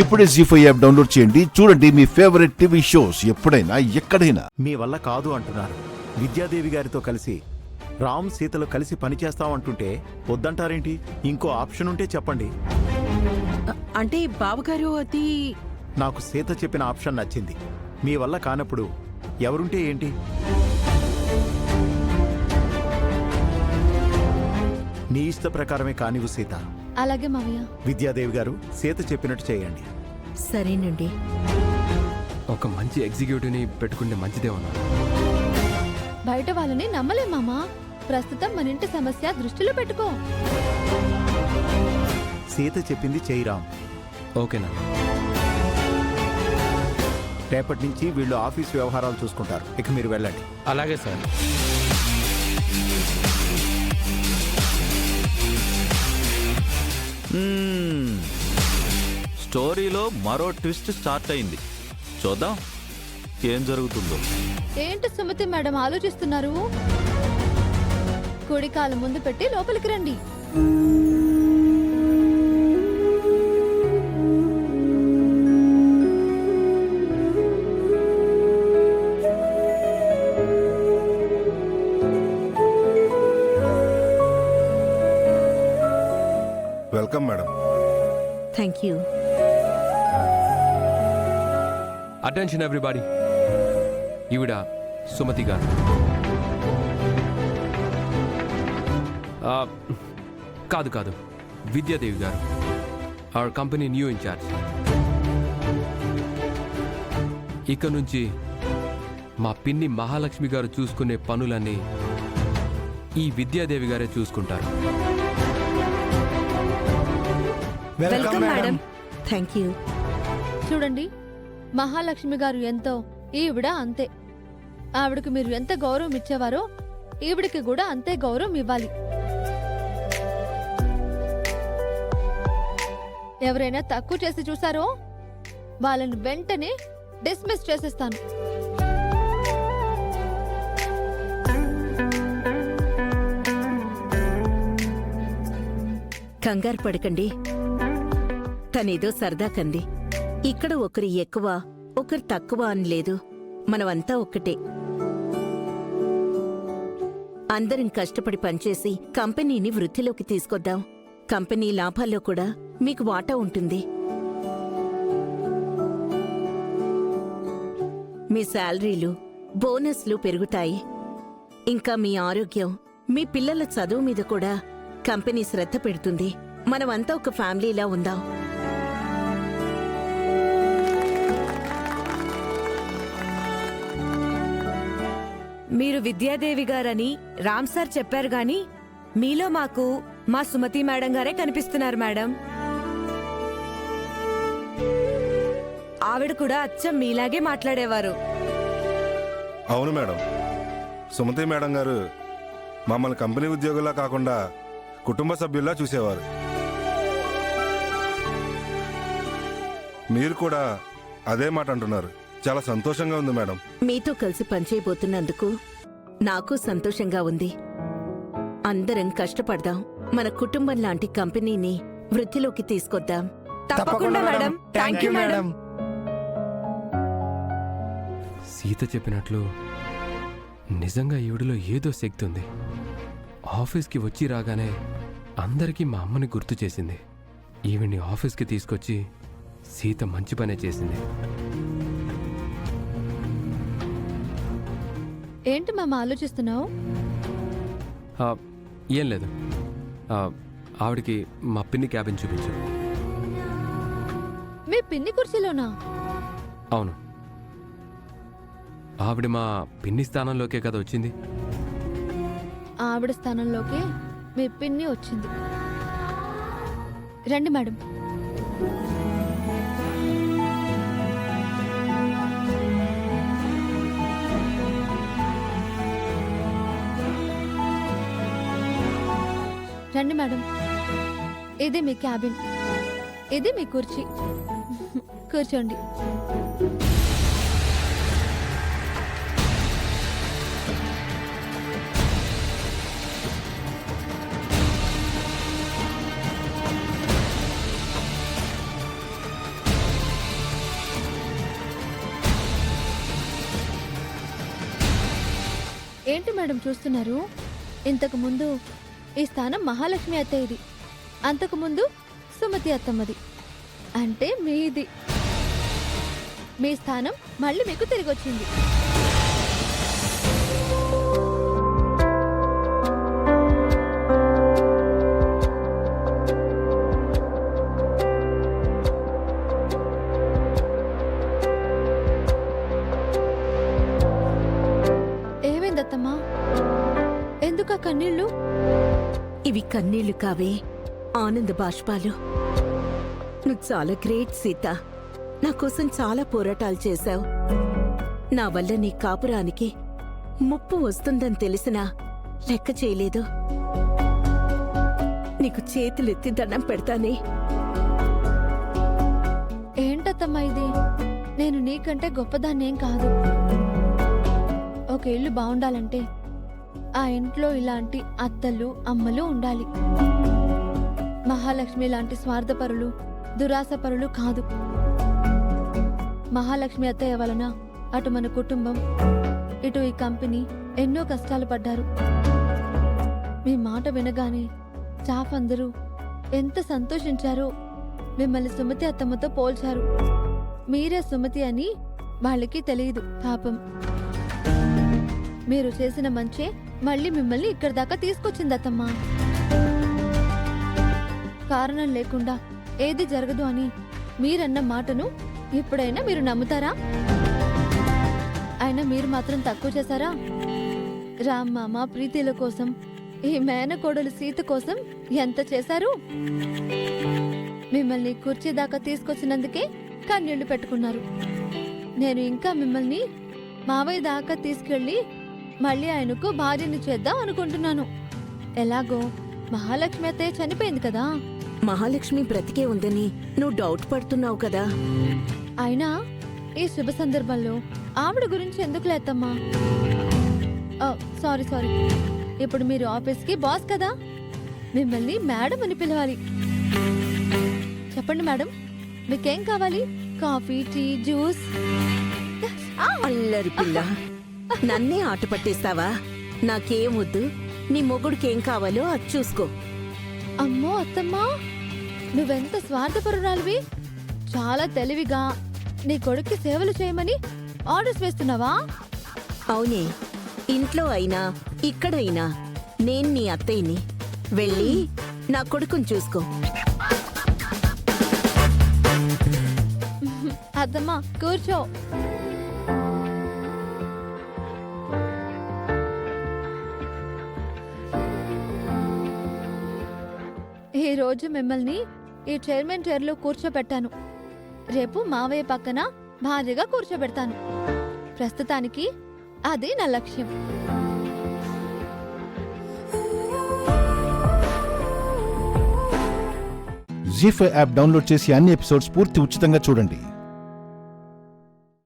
ఇప్పుడే జీ5 app download చేయండి. చూడండి మీ ఫేవరెట్ టీవీ షోస్ ఎప్పుడైనా ఎక్కడైనా. మీ వల్ల కాదు అంటున్నారు. విద్యాదేవి గారితో కలిసి రామ్ సీతలు కలిసి పనిచేస్తామంటుంటే వద్దంటారేంటి? ఇంకో ఆప్షన్ ఉంటే చెప్పండి. అంటే బావగారు అది నాకు సీత చెప్పిన ఆప్షన్ నచ్చింది. మీ వల్ల కానప్పుడు ఎవరుంటే ఏంటి? నీ ఇష్ట ప్రకారమే కానివు సీత. అలాగే మావయ్య. విద్యాదేవి గారు సీత చెప్పినట్టు చేయండి. సరేనండి. ఒక మంచి ఎగ్జిక్యూటివ్ని పెట్టుకుంటే మంచిదే ఉన్నారు. బయట వాళ్ళని నమ్మలేం మామా. ప్రస్తుతం మన ఇంటి సమస్య దృష్టిలో పెట్టుకో. సీత చెప్పింది చేయిరామ్. ఓకేనా? రేపటి నుంచి వీళ్ళు ఆఫీస్ వ్యవహారాలు చూసుకుంటారు. ఇక మీరు వెళ్ళండి. అలాగే సార్. స్టోరీలో మరో ట్విస్ట్ స్టార్ట్ అయింది. చూద్దాం ఏం జరుగుతుందో. ఏంటి సుమతి మేడం ఆలోచిస్తున్నారు? కుడి కాలు ముందు పెట్టి లోపలికి రండి. Welcome madam. Thank you. Attention everybody. ఈవిడ సుమతి గారు. కాదు కాదు, విద్యాదేవి గారు, అవర్ కంపెనీ న్యూ ఇన్ఛార్జ్. ఇక నుంచి మా పిన్ని మహాలక్ష్మి గారు చూసుకునే పనులన్నీ ఈ విద్యాదేవి గారే చూసుకుంటారు. Welcome madam. Thank you. చూడండి, మహాలక్ష్మి గారు ఎంతో, ఈవిడ అంతే. ఆవిడకు మీరు ఎంత గౌరవం ఇచ్చేవారో ఈవిడికి కూడా అంతే గౌరవం ఇవ్వాలి. ఎవరైనా తక్కువ చేసి చూసారో వాళ్ళని వెంటనే డిస్మిస్ చేసేస్తాను. కంగారు పడకండి. తనేదో సరదా కంది. ఇక్కడ ఒకరు ఎక్కువ ఒకరు తక్కువ అని లేదు. మనమంతా ఒక్కటే. అందరం కష్టపడి పనిచేసి కంపెనీని వృద్ధిలోకి తీసుకొద్దాం. కంపెనీ లాభాల్లో కూడా మీకు వాటా ఉంటుంది. మీ శాలరీలు, బోనస్లు పెరుగుతాయి. ఇంకా మీ ఆరోగ్యం, మీ పిల్లల చదువు మీద కూడా కంపెనీ శ్రద్ధ పెడుతుంది. మనమంతా ఒక ఫ్యామిలీలా ఉందాం. మీరు విద్యాదేవి గారని రామ్ సార్ చెప్పారు గాని మీలో మాకు మా సుమతి మేడం గారే కనిపిస్తున్నారు మేడం. ఆవిడ కూడా అచ్చం మీలాగే మాట్లాడేవారు. అవును మేడం. సుమతి మేడం గారు మమ్మల్ని కంపెనీ ఉద్యోగుల్లా కాకుండా కుటుంబ సభ్యుల్లా చూసేవారు. మీరు కూడా అదే మాట అంటున్నారు. చాలా సంతోషంగా ఉంది మేడం. మీతో కలిసి పనిచేయబోతున్నందుకు నాకు సంతోషంగా ఉంది. అందరం కష్టపడదాం. మన కుటుంబం లాంటి కంపెనీని వృద్ధిలోకి తీసుకొద్దాం. తప్పకుండా madam. Thank you madam. Sita చెప్పినట్లు నిజంగా ఈవిడిలో ఏదో శక్తి ఉంది. ఆఫీస్కి వచ్చి రాగానే అందరికీ మా అమ్మని గుర్తు చేసింది. ఈవిడ్ని ఆఫీస్కి తీసుకొచ్చి సీత మంచి పనే చేసింది. ఏంటి మామ ఆలోచిస్తున్నావు? ఏం లేదు. ఆవిడికి మా పిన్ని క్యాబిన్ చూపించు. మీ పిన్ని కుర్చీలోనా? అవును. ఆవిడ మా పిన్ని స్థానంలోకే కదా వచ్చింది. ఆవిడ స్థానంలోకి మీ పిన్ని వచ్చింది. రండి మేడం. రండి మేడం. ఇది మీ క్యాబిన్, ఇది మీ కుర్చీ. కూర్చోండి. ఏంటి మేడం చూస్తున్నారు? ఇంతకు ముందు ఈ స్థానం మహాలక్ష్మి అత్తయ్యది, అంతకు ముందు సుమతి అత్తమ్మది, అంటే మీది. మీ స్థానం మళ్ళీ మీకు తిరిగి వచ్చింది. ఏమైందత్తమ్మా? ఎందుకు ఆ కన్నీళ్ళు? ఇవి కన్నీళ్లు కావే, ఆనంద బాష్పాలు. నువ్వు చాలా గ్రేట్ సీత. నా కోసం చాలా పోరాటాలు చేశావు. నా వల్ల నీ కాపురానికి ముప్పు వస్తుందని తెలిసినా లెక్క చేయలేదు. నీకు చేతులెత్తి దండం పెడతానే. ఏంటత్తమ్మా ఇది? నేను నీకంటే గొప్పదాన్నేం కాదు. ఒక ఇల్లు బాగుండాలంటే ఆ ఇంట్లో ఇలాంటి అత్తలు అమ్మలు ఉండాలి. మహాలక్ష్మి లాంటి స్వార్థపరులు దురాశపరులు కాదు. మహాలక్ష్మి అత్తయ్య వలన అటు మన కుటుంబం ఇటు ఈ కంపెనీ ఎన్నో కష్టాలు పడ్డారు. మీ మాట వినగానే స్టాఫ్ అందరూ ఎంత సంతోషించారో. మిమ్మల్ని సుమతి అత్తమ్మతో పోల్చారు. మీరే సుమతి అని వాళ్ళకి తెలియదు పాపం. మీరు చేసిన మంచే మళ్ళీ మిమ్మల్ని ఇక్కడి దాకా తీసుకొచ్చిందత్తమ్మా. కారణం లేకుండా ఏది జరగదు అని మీరన్న మాటను ఇప్పుడైనా మీరు నమ్ముతారా? అయినా మీరు మాత్రం తక్కువ చేశారా? రామ్ మామ ప్రీతిల కోసం, ఈ మేనకోడలు సీత కోసం ఎంత చేశారు? మిమ్మల్ని కుర్చీ దాకా తీసుకొచ్చినందుకే కన్నీళ్లు పెట్టుకున్నారు. నేను ఇంకా మిమ్మల్ని మావయ్య దాకా తీసుకెళ్లి మళ్ళీ ఆయనకు భార్యని చేద్దాం అనుకుంటున్నాను. ఎలాగో మహాలక్ష్మి అత్తయ్య చనిపోయింది కదా. మహాలక్ష్మి బ్రతికే ఉందని నువ్వు డౌట్ పడుతున్నావు కదా. అయినా ఈ శుభ సందర్భంలో ఆవిడ గురించి ఎందుకు లేదమ్మా? Sorry sorry. ఇప్పుడు మీరు ఆఫీస్కి బాస్ కదా, మిమ్మల్ని మేడం అని పిలవాలి. చెప్పండి మేడం, మీకేం కావాలి? Coffee, tea, juice? అల్లరి పిల్ల, నన్నే ఆట పట్టేస్తావా? నాకేం వద్దు, నీ మొగుడికేం కావాలో అది చూసుకో. అమ్మో అత్తమ్మా, నువ్వెంత స్వార్థపరురాలివి. చాలా తెలివిగా నీ కొడుక్కి సేవలు చేయమని ఆర్డర్స్ వేస్తున్నావా? అవునే, ఇంట్లో అయినా ఇక్కడైనా నేను నీ అత్తయ్యని. వెళ్ళి నా కొడుకుని చూసుకో. అత్తమ్మా కూర్చో. ఈ రోజు మిమ్మల్ని ఈ చైర్మన్ చైర్లో కూర్చోబెట్టాను. రేపు మావయ్య పక్కన భార్యగా కూర్చోబెడతాను. ప్రస్తుతానికి అది నా లక్ష్యం. జీ5 యాప్ డౌన్లోడ్ చేసి అన్ని ఎపిసోడ్స్ పూర్తి ఉచితంగా చూడండి.